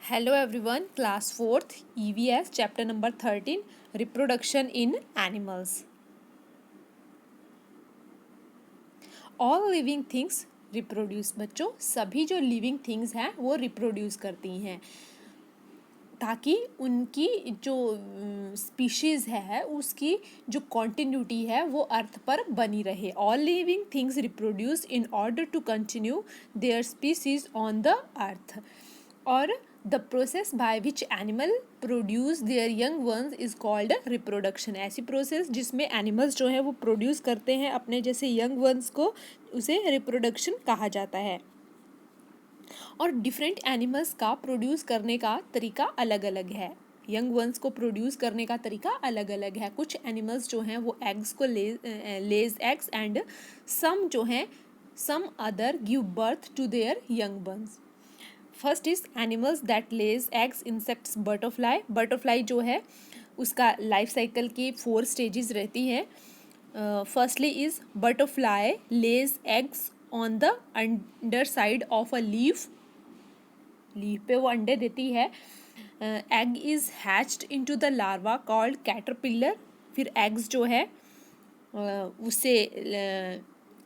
Hello everyone, class 4th EVS chapter number 13 reproduction in animals. All living things reproduce. बच्चों सभी जो living things हैं वो reproduce करती हैं ताकि उनकी जो स्पीशीज़ है उसकी जो कॉन्टिन्यूटी है वो अर्थ पर बनी रहे. All living things reproduce in order to continue their species on the earth. और the process by which animal produce their young ones is called reproduction. ऐसी प्रोसेस जिसमें एनिमल्स जो है वो प्रोड्यूस करते हैं अपने जैसे यंग वंस को, उसे रिप्रोडक्शन कहा जाता है. और डिफरेंट एनिमल्स का प्रोड्यूस करने का तरीका अलग अलग है. यंग वंस को प्रोड्यूस करने का तरीका अलग अलग है. कुछ एनिमल्स जो हैं वो एग्स को लेज एग्स एंड सम जो हैं some other give birth to their young ones. First is animals that lays eggs. Insects butterfly. Butterfly जो है उसका लाइफ साइकिल की 4 स्टेजेस रहती हैं. Firstly is butterfly Lay's eggs on the under side of a leaf. Leaf पे वो अंडे देती है. Egg is hatched into the larva called caterpillar. फिर एग्स जो है उससे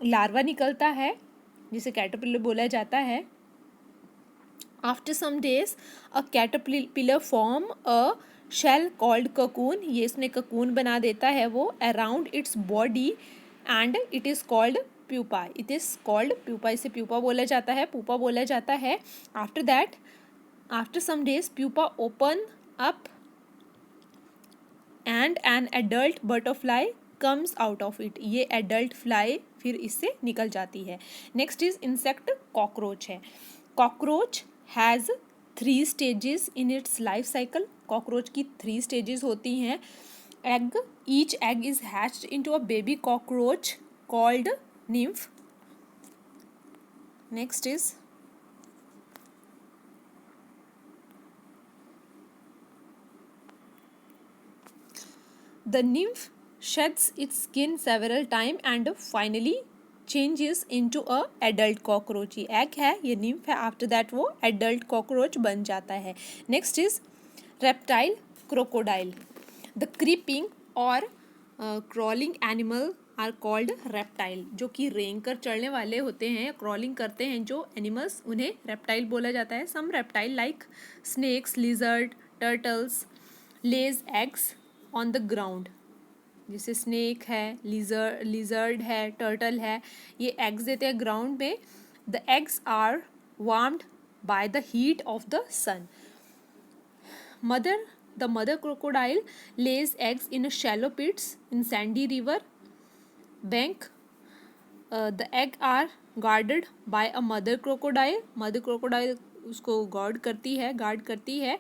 लार्वा निकलता है जिसे कैटरपिलर बोला जाता है. After some days a caterpillar form a shell called cocoon. ये इसने ककून बना देता है वो around its body and it is called pupa. It is called pupa. इसे प्यूपा बोला जाता है, पुपा बोला जाता है. After that after some days pupa open up and an adult butterfly comes out of it. ये एडल्ट फ्लाई फिर इससे निकल जाती है. नेक्स्ट इज इंसेक्ट कॉकरोच है. Cockroach has 3 stages in its life cycle. Cockroach की 3 स्टेजेस होती हैं. Egg. Each egg is hatched into a baby cockroach called nymph. Next is the nymph sheds its skin several times and finally changes into a adult cockroach. ये egg है, ये nymph है. After that वो adult cockroach बन जाता है. Next is reptile crocodile. The creeping or crawling animal are called reptile. जो कि रेंग कर चढ़ने वाले होते हैं, क्रॉलिंग करते हैं जो एनिमल्स, उन्हें रेप्टाइल बोला जाता है. Some reptile like snakes, lizard, turtles lays eggs on the ground. जैसे स्नेक है, लिजर्ड है, टर्टल है, ये एग्स देते हैं ग्राउंड में. The eggs are warmed by the heat of the sun. The mother crocodile lays eggs in a shallow pits in sandy river bank. The egg are guarded by a mother crocodile. Mother crocodile उसको guard करती है.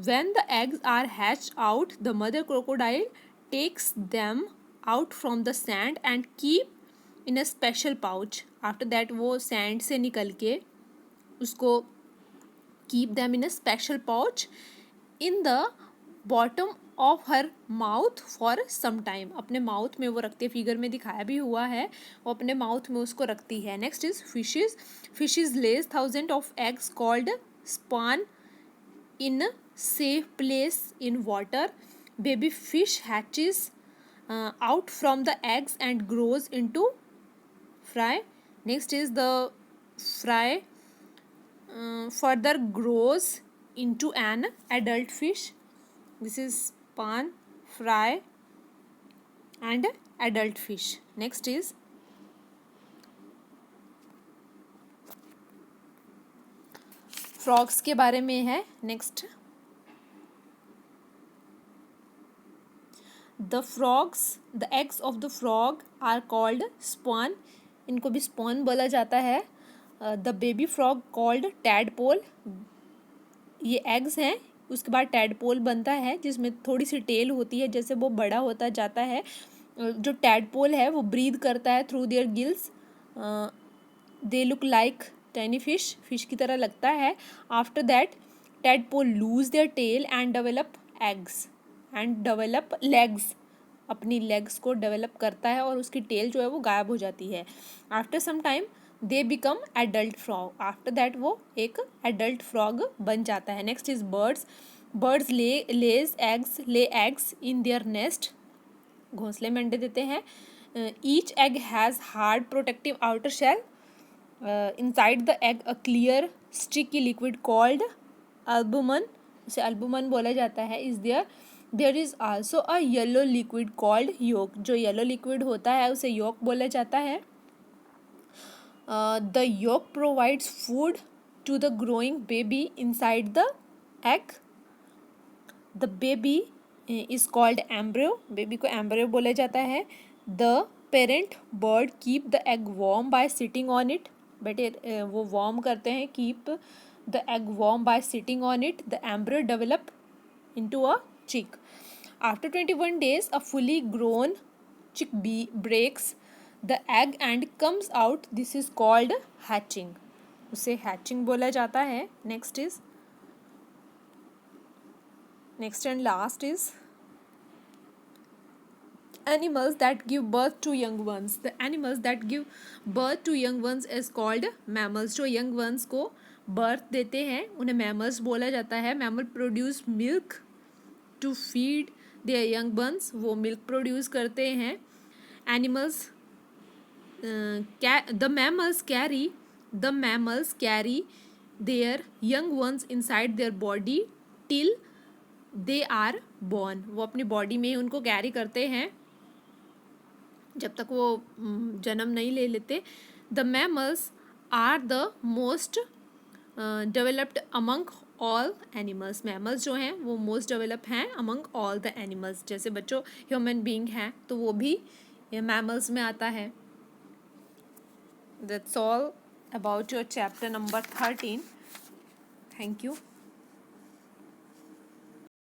When the eggs are hatched out, the mother crocodile takes them out from the sand and keep in a special pouch. After that वो sand से निकल के उसको keep them in a special pouch in the bottom of her mouth for some time. अपने mouth में वो रखती है. फिगर में दिखाया भी हुआ है, वो अपने माउथ में उसको रखती है. Next is fishes. Fishes lays 1000 of eggs called spawn in a safe place in water. Baby fish hatches out from the eggs and grows into fry. Next is the fry further grows into an adult fish. This is spawn, fry and adult fish. Next is frogs के बारे में है. Next the frogs, the eggs of the frog are called spawn. इनको भी spawn बोला जाता है. The baby frog called tadpole. ये eggs हैं. उसके बाद टैडपोल बनता है जिसमें थोड़ी सी टेल होती है. जैसे वो बड़ा होता जाता है, जो टैडपोल है वो ब्रीद करता है through their gills. They look like tiny fish. Fish की तरह लगता है. After that tadpole lose their tail and develop eggs and develop legs. अपनी लेग्स को डेवलप करता है और उसकी टेल जो है वो गायब हो जाती है. After some time they become adult frog, after that वो एक एडल्ट फ्रॉग बन जाता है। Next is birds, birds lay eggs in their nest, घोंसले में अंडे देते हैं। Each egg has hard protective outer shell, inside the egg a clear sticky liquid called albumen, उसे अल्बुमन बोला जाता है। Is there is also a yellow liquid called yolk, जो येलो लिक्विड होता है उसे योक बोला जाता है। The yolk provides food to the growing baby inside the egg, the baby is called embryo, baby को एम्ब्रियो बोला जाता है। The parent bird keep the egg warm by sitting on it, बेटे वो वार्म करते हैं, keep the egg warm by sitting on it, the embryo develop into a chick. After 21 days, a fully grown chick breaks the egg and comes out. This is called hatching. उसे hatching बोला जाता है. Next and last is animals that give birth to young ones. The animals that give birth to young ones is called mammals. जो young ones को birth देते हैं उन्हें mammals बोला जाता है. Mammal produce milk to feed their young ones, वो milk produce करते हैं. Animals the mammals carry their young ones inside their body till they are born. वो अपनी बॉडी में उनको कैरी करते हैं जब तक वो जन्म नहीं ले लेते. The mammals are the most developed among all animals, mammals जो हैं वो मोस्ट डेवलप हैं अमंग ऑल द एनिमल्स. जैसे बच्चों ह्यूमन बीइंग हैं तो वो भी मैमल्स में आता है. That's all about your chapter number 13. Thank you.